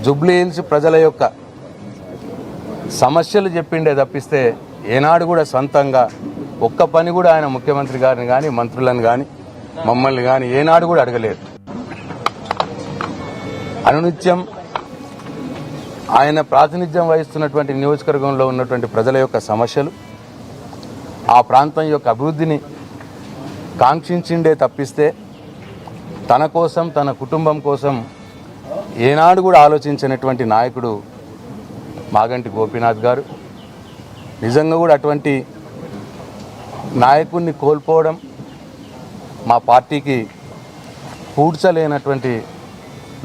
Jubilee hills ప్రజల యొక్క సమస్యలు చెప్పిండే తప్పిస్తే ఏనాడు కూడా సొంతంగా ఒక్క పని కూడా ఆయన ముఖ్యమంత్రి గారిని కానీ మంత్రులను కానీ మమ్మల్ని కానీ ఏనాడు కూడా అడగలేదు. అనునిత్యం ఆయన ప్రాతినిధ్యం వహిస్తున్నటువంటి నియోజకవర్గంలో ఉన్నటువంటి ప్రజల యొక్క సమస్యలు, ఆ ప్రాంతం యొక్క అభివృద్ధిని కాంక్షించిండే తప్పిస్తే తన కోసం తన కుటుంబం కోసం ఏనాడు కూడా ఆలోచించినటువంటి నాయకుడు మాగంటి గోపీనాథ్ గారు. నిజంగా కూడా అటువంటి నాయకుడిని కోల్పోవడం మా పార్టీకి పూడ్చలేనటువంటి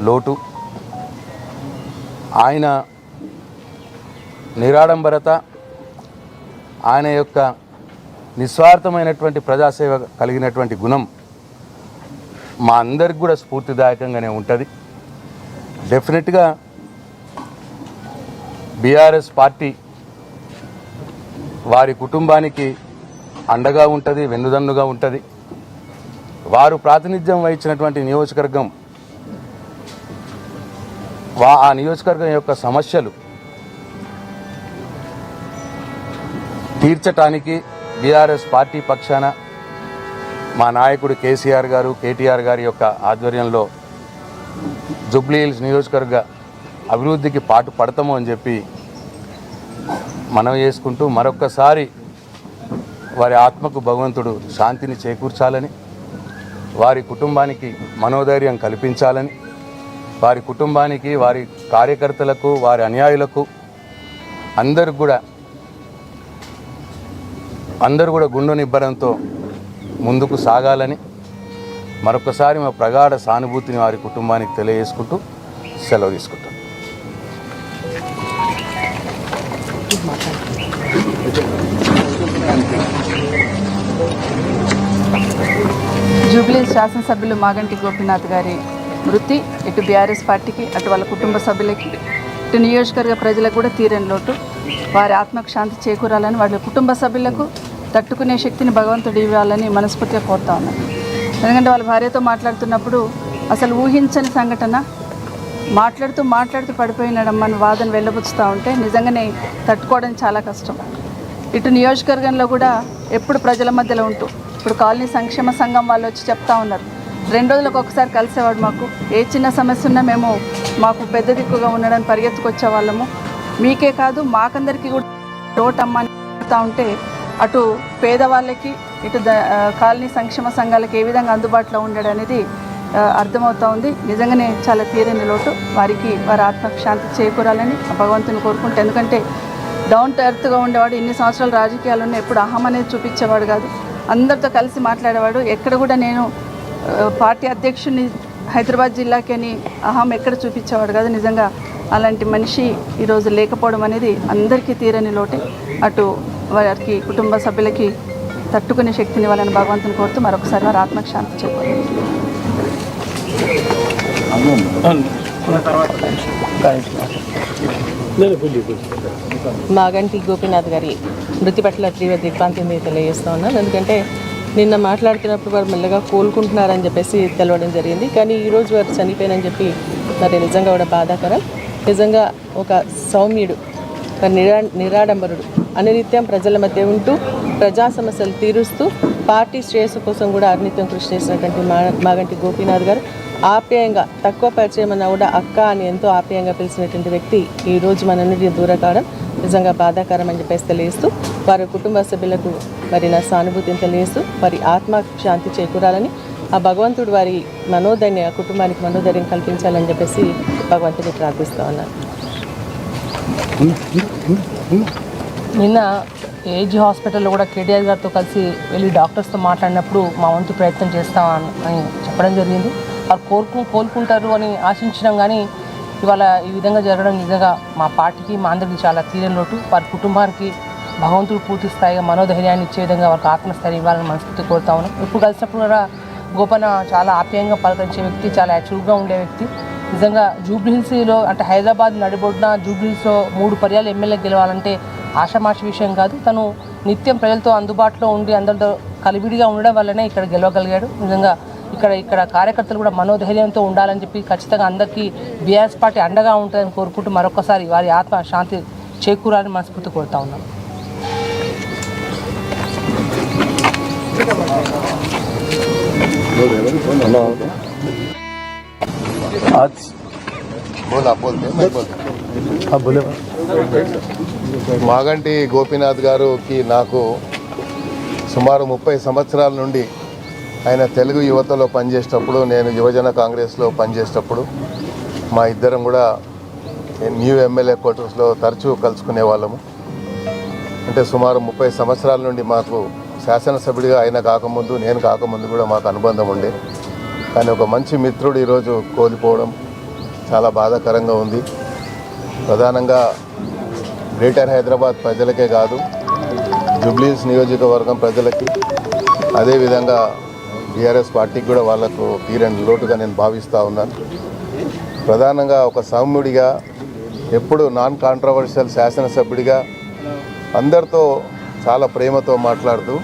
లోటు. ఆయన నిరాడంబరత, ఆయన యొక్క నిస్వార్థమైనటువంటి ప్రజాసేవ కలిగినటువంటి గుణం మా అందరికి కూడా స్ఫూర్తిదాయకంగానే ఉంటుంది. డెఫినెట్గా బీఆర్ఎస్ పార్టీ వారి కుటుంబానికి అండగా ఉంటుంది, వెన్నుదన్నుగా ఉంటుంది. వారు ప్రాతినిధ్యం వహించినటువంటి నియోజకవర్గం, ఆ నియోజకవర్గం యొక్క సమస్యలు తీర్చటానికి బీఆర్ఎస్ పార్టీ పక్షాన మా నాయకుడు కేసీఆర్ గారు, కేటీఆర్ గారి యొక్క ఆధ్వర్యంలో జూబ్లీ హిల్స్ నియోజకవర్గ అభివృద్ధికి పాటు పడతాము అని చెప్పి మనవి చేసుకుంటూ, మరొక్కసారి వారి ఆత్మకు భగవంతుడు శాంతిని చేకూర్చాలని, వారి కుటుంబానికి మనోధైర్యం కల్పించాలని, వారి కుటుంబానికి, వారి కార్యకర్తలకు, వారి అనుయాయులకు అందరూ కూడా గుండె నిబ్బరంతో ముందుకు సాగాలని మరొకసారి మా ప్రగాఢ సానుభూతిని వారి కుటుంబానికి తెలియజేసుకుంటూ సెలవు తీసుకుంటాం. జూబ్లీ శాసనసభ్యులు మాగంటి గోపీనాథ్ గారి మృతి ఇటు బీఆర్ఎస్ పార్టీకి, అటు వాళ్ళ కుటుంబ సభ్యులకి, ఇటు నియోజకవర్గ ప్రజలకు కూడా తీరని లోటు. వారి ఆత్మకు శాంతి చేకూరాలని, వాళ్ళ కుటుంబ సభ్యులకు తట్టుకునే శక్తిని భగవంతుడు ఇవ్వాలని మనస్ఫూర్తిగా కోరుతా ఉన్నాను. ఎందుకంటే వాళ్ళ భార్యతో మాట్లాడుతున్నప్పుడు అసలు ఊహించని సంఘటన, మాట్లాడుతూ పడిపోయినాడమ్మని వాదన వెళ్ళబుచ్చుతూ ఉంటే నిజంగానే తట్టుకోవడం చాలా కష్టం. ఇటు నియోజకవర్గంలో కూడా ఎప్పుడు ప్రజల మధ్యలో ఉంటూ, ఇప్పుడు కాలనీ సంక్షేమ సంఘం వాళ్ళు వచ్చి చెప్తా ఉన్నారు, 2 రోజులకు ఒకసారి కలిసేవాడు. మాకు ఏ చిన్న సమస్య ఉన్నా మేము మాకు పెద్ద దిక్కుగా ఉండడానికి పరిగెత్తుకొచ్చే వాళ్ళము. మీకే కాదు మాకందరికీ కూడా రోటమ్మని చెప్తా ఉంటే అటు పేదవాళ్ళకి, ఇటు కాలనీ సంక్షేమ సంఘాలకి ఏ విధంగా అందుబాటులో ఉండడం అనేది అర్థమవుతూ ఉంది. నిజంగానే చాలా తీరని లోటు. వారికి వారి ఆత్మకు శాంతి చేకూరాలని భగవంతుని కోరుకుంటే, ఎందుకంటే డౌన్ టు ఎర్త్గా ఉండేవాడు. ఇన్ని సంవత్సరాలు రాజకీయాల్లో ఎప్పుడు అహం అనేది చూపించేవాడు కాదు, అందరితో కలిసి మాట్లాడేవాడు. ఎక్కడ కూడా నేను పార్టీ అధ్యక్షుడిని హైదరాబాద్ జిల్లాకి అని అహం ఎక్కడ చూపించేవాడు కాదు. నిజంగా అలాంటి మనిషి ఈరోజు లేకపోవడం అనేది అందరికీ తీరని లోటే. అటు వారికి కుటుంబ సభ్యులకి తట్టుకునే శక్తిని వాళ్ళని భగవంతుని కోరుతూ మరొకసారి వారి ఆత్మకు శాంతి చేకూరాలి. మాగంటి గోపీనాథ్ గారి మృతి పట్ల తీవ్ర దిగ్భ్రాంతిని తెలియజేస్తూ ఉన్నాను. ఎందుకంటే నిన్న మాట్లాడుతున్నప్పుడు వారు మెల్లగా కోలుకుంటున్నారని చెప్పేసి తెలవడం జరిగింది. కానీ ఈరోజు వారు చనిపోయినని చెప్పి మరి నిజంగా కూడా బాధాకరం. నిజంగా ఒక సౌమ్యుడు, ఒక నిరాడంబరుడు, అనునిత్యం ప్రజల మధ్య ఉంటూ ప్రజా సమస్యలు తీరుస్తూ పార్టీ శ్రేయస్సు కోసం కూడా అనిత్యం కృషి చేసినటువంటి మాగంటి గోపీనాథ్ గారు ఆప్యాయంగా, తక్కువ పరిచయం అన్నా కూడా అక్క అని ఎంతో ఆప్యాయంగా పిలిచినటువంటి వ్యక్తి ఈరోజు మన నుండి దూరం కావడం నిజంగా బాధాకరం అని చెప్పేసి తెలియజేస్తూ, వారి కుటుంబ సభ్యులకు మరి నా సానుభూతిని తెలియజేస్తూ వారి ఆత్మ శాంతి చేకూరాలని, ఆ భగవంతుడు వారి కుటుంబానికి మనోధైర్యం కల్పించాలని చెప్పేసి భగవంతుని ప్రార్థిస్తూ ఉన్నాను. నిన్న ఏజీ హాస్పిటల్లో కూడా కేటీఆర్ గారితో కలిసి వెళ్ళి డాక్టర్స్తో మాట్లాడినప్పుడు మా వంతు ప్రయత్నం చేస్తామని చెప్పడం జరిగింది. వారు కోలుకుంటారు అని ఆశించడం, కానీ ఇవాళ ఈ విధంగా జరగడం నిజంగా మా పార్టీకి, మా అందరికీ చాలా తీరని లోటు. వారి కుటుంబానికి భగవంతుడు పూర్తి స్థాయిగా మనోధైర్యాన్ని ఇచ్చే విధంగా వారికి ఆత్మస్థైర్యం ఇవ్వాలని మనస్ఫూర్తి కోరుతా ఉన్నాం. ఇప్పుడు కలిసినప్పుడు కూడా గోపన్న చాలా ఆప్యాయంగా పలకరించే వ్యక్తి, చాలా యాక్టివ్గా ఉండే వ్యక్తి. నిజంగా జూబ్లీ హిల్స్లో అంటే హైదరాబాద్ నడిబొడ్డున జూబ్లీ హిల్స్లో 3 పర్యాలు ఎమ్మెల్యే గెలవాలంటే ఆషామాషి విషయం కాదు. తను నిత్యం ప్రజలతో అందుబాటులో ఉండి అందరితో కలివిడిగా ఉండడం వల్లనే ఇక్కడ గెలవగలిగాడు. నిజంగా ఇక్కడ కార్యకర్తలు కూడా మనోధైర్యంతో ఉండాలని చెప్పి ఖచ్చితంగా అందరికీ బీఆర్ఎస్ పార్టీ అండగా ఉంటుందని కోరుకుంటూ మరొకసారి వారి ఆత్మ శాంతి చేకూరాలని మనస్ఫూర్తి కోరుతా ఉన్నాం. మాగంటి గోపీనాథ్ గారికి నాకు సుమారు 30 సంవత్సరాల నుండి ఆయన తెలుగు యువతలో పనిచేసేటప్పుడు, నేను యువజన కాంగ్రెస్లో పనిచేసేటప్పుడు మా ఇద్దరం కూడా న్యూ ఎమ్మెల్యే క్వార్టర్స్లో తరచూ కలుసుకునే వాళ్ళము. అంటే సుమారు 30 సంవత్సరాల నుండి మాకు శాసనసభ్యుడిగా ఆయన కాకముందు, నేను కాకముందు కూడా మాకు అనుబంధం ఉండే. కానీ ఒక మంచి మిత్రుడు ఈరోజు కోల్పోవడం చాలా బాధాకరంగా ఉంది. ప్రధానంగా గ్రేటర్ హైదరాబాద్ ప్రజలకే కాదు, జూబ్లీహిల్స్ నియోజకవర్గం ప్రజలకి, అదేవిధంగా బీఆర్ఎస్ పార్టీకి కూడా వాళ్ళకు తీరని లోటుగా నేను భావిస్తూ ఉన్నాను. ప్రధానంగా ఒక సౌమ్యుడిగా, ఎప్పుడు నాన్ కాంట్రవర్షియల్ శాసనసభ్యుడిగా అందరితో చాలా ప్రేమతో మాట్లాడుతూ,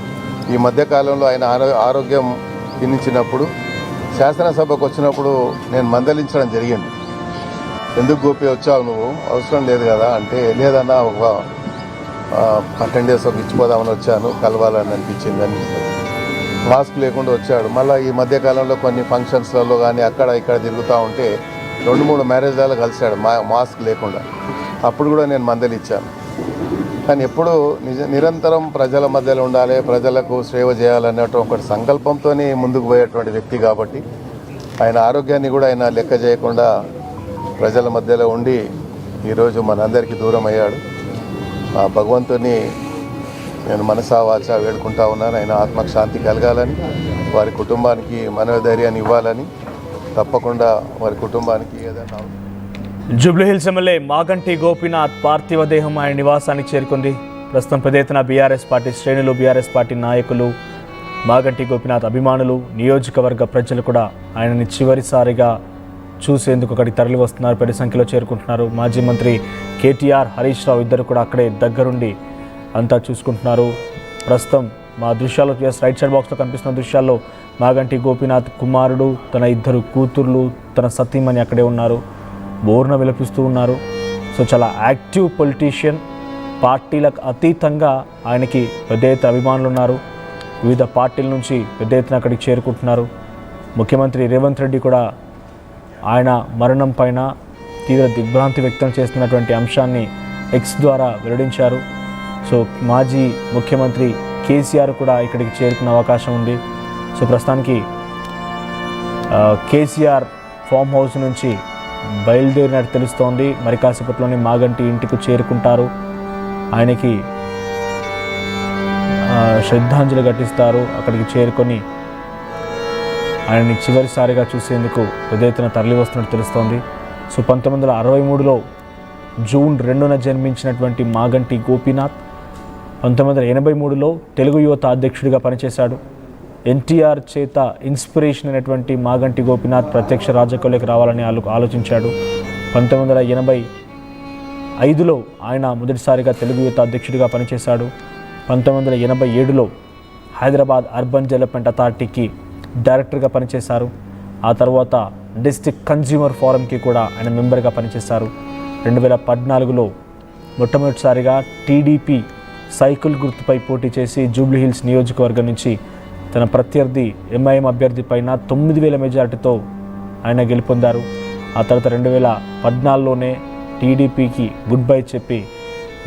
ఈ మధ్యకాలంలో ఆయన ఆరోగ్యం క్షీణించినప్పుడు శాసనసభకు వచ్చినప్పుడు నేను మందలించడం జరిగింది. ఎందుకు గోపి వచ్చావు, నువ్వు అవసరం లేదు కదా అంటే, లేదన్నా ఒక 10 days ఇచ్చిపోదామని వచ్చాను, కలవాలని అనిపించిందని. మాస్క్ లేకుండా వచ్చాడు. మళ్ళీ ఈ మధ్యకాలంలో కొన్ని ఫంక్షన్స్లలో కానీ అక్కడ ఇక్కడ తిరుగుతూ ఉంటే 2-3 మ్యారేజ్లలో కలిశాడు మాస్క్ లేకుండా. అప్పుడు కూడా నేను మందలిచ్చాను. కానీ ఎప్పుడు నిరంతరం ప్రజల మధ్యలో ఉండాలి, ప్రజలకు సేవ చేయాలనేటువంటి ఒకటి సంకల్పంతోనే ముందుకు పోయేటువంటి వ్యక్తి కాబట్టి ఆయన ఆరోగ్యాన్ని కూడా ఆయన లెక్క చేయకుండా ప్రజల మధ్యలో ఉండి ఈరోజు మనందరికీ దూరం అయ్యాడు. ఆ భగవంతుని నేను మనసా వాచా వేడుకుంటా ఉన్నాను. ఆయన ఆత్మకు శాంతి కలగాలని, వారి కుటుంబానికి మనోధైర్యాన్ని ఇవ్వాలని, తప్పకుండా వారి కుటుంబానికి ఏదైనా. జూబ్లీహిల్స్ ఎమ్మెల్యే మాగంటి గోపీనాథ్ పార్థివ దేహం ఆయన నివాసానికి చేరుకుంది. ప్రస్తుతం పెద్ద ఎత్తున బీఆర్ఎస్ పార్టీ శ్రేణులు, బీఆర్ఎస్ పార్టీ నాయకులు, మాగంటి గోపీనాథ్ అభిమానులు, నియోజకవర్గ ప్రజలు కూడా ఆయనని చివరిసారిగా చూసేందుకు అక్కడికి తరలి వస్తున్నారు. పెద్ద సంఖ్యలో చేరుకుంటున్నారు. మాజీ మంత్రి కేటీఆర్, హరీష్ రావు ఇద్దరు కూడా అక్కడే దగ్గరుండి అంతా చూసుకుంటున్నారు. ప్రస్తుతం మా దృశ్యాల్లో, రైట్ సైడ్ బాక్స్లో కనిపిస్తున్న దృశ్యాల్లో మాగంటి గోపీనాథ్ కుమారుడు, తన 2 కూతుర్లు, తన సతీమణి అక్కడే ఉన్నారు. బోర్న విలపిస్తూ ఉన్నారు. సో చాలా యాక్టివ్ పొలిటీషియన్. పార్టీలకు అతీతంగా ఆయనకి పెద్ద ఎత్తున అభిమానులు ఉన్నారు. వివిధ పార్టీల నుంచి పెద్ద ఎత్తున అక్కడికి చేరుకుంటున్నారు. ముఖ్యమంత్రి రేవంత్ రెడ్డి కూడా ఆయన మరణం పైన తీవ్ర దిగ్భ్రాంతి వ్యక్తం చేస్తున్నటువంటి అంశాన్ని ఎక్స్ ద్వారా వెల్లడించారు. సో మాజీ ముఖ్యమంత్రి కేసీఆర్ కూడా ఇక్కడికి చేరుకునే అవకాశం ఉంది. సో ప్రస్తుతానికి కేసీఆర్ ఫామ్ హౌస్ నుంచి బయలుదేరినట్టు తెలుస్తోంది. మరి కాసేపట్లోనే మాగంటి ఇంటికి చేరుకుంటారు. ఆయనకి శ్రద్ధాంజలి ఘటిస్తారు. అక్కడికి చేరుకొని ఆయనని చివరిసారిగా చూసేందుకు పెద్ద ఎత్తున తరలి వస్తున్నట్టు తెలుస్తోంది. సో 1963లో జూన్ 2న జన్మించినటువంటి మాగంటి గోపీనాథ్ 1983లో తెలుగు యువత అధ్యక్షుడిగా పనిచేశాడు. ఎన్టీఆర్ చేత ఇన్స్పిరేషన్ అయినటువంటి మాగంటి గోపీనాథ్ ప్రత్యక్ష రాజకీయాల్లోకి రావాలని ఆలోచించాడు. 1985లో ఆయన మొదటిసారిగా తెలుగు యువత అధ్యక్షుడిగా పనిచేశాడు. 1987లో హైదరాబాద్ అర్బన్ డెవలప్మెంట్ అథారిటీకి డైరెక్టర్గా పనిచేశారు. ఆ తర్వాత డిస్ట్రిక్ట్ కన్జ్యూమర్ ఫోరంకి కూడా ఆయన మెంబర్గా పనిచేశారు. 2014లో మొట్టమొదటిసారిగా టీడీపీ సైకిల్ గుర్తుపై పోటీ చేసి జూబ్లీహిల్స్ నియోజకవర్గం నుంచి తన ప్రత్యర్థి ఎంఐఎం అభ్యర్థి పైన 9,000 మెజార్టీతో ఆయన గెలుపొందారు. ఆ తర్వాత 2014లోనే టీడీపీకి గుడ్ బై చెప్పి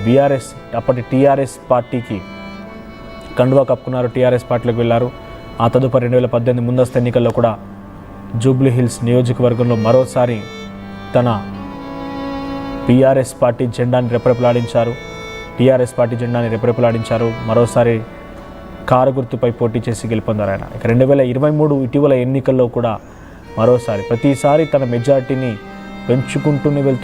బీఆర్ఎస్, అప్పటి టీఆర్ఎస్ పార్టీకి కండువా కప్పుకున్నారు. టీఆర్ఎస్ పార్టీలోకి వెళ్ళారు. ఆ తదుపరి 2018 ముందస్తు ఎన్నికల్లో కూడా జూబ్లీహిల్స్ నియోజకవర్గంలో మరోసారి తన బీఆర్ఎస్ పార్టీ జెండాని రెపరెపలాడించారు. టీఆర్ఎస్ పార్టీ జెండాని రెపరెపలాడించారు. మరోసారి కారు గుర్తుపై పోటీ చేసి గెలుపొందారు ఆయన. ఇక 2023 ఇటీవల ఎన్నికల్లో కూడా మరోసారి ప్రతిసారి తన మెజార్టీని పెంచుకుంటూనే వెళ్తూ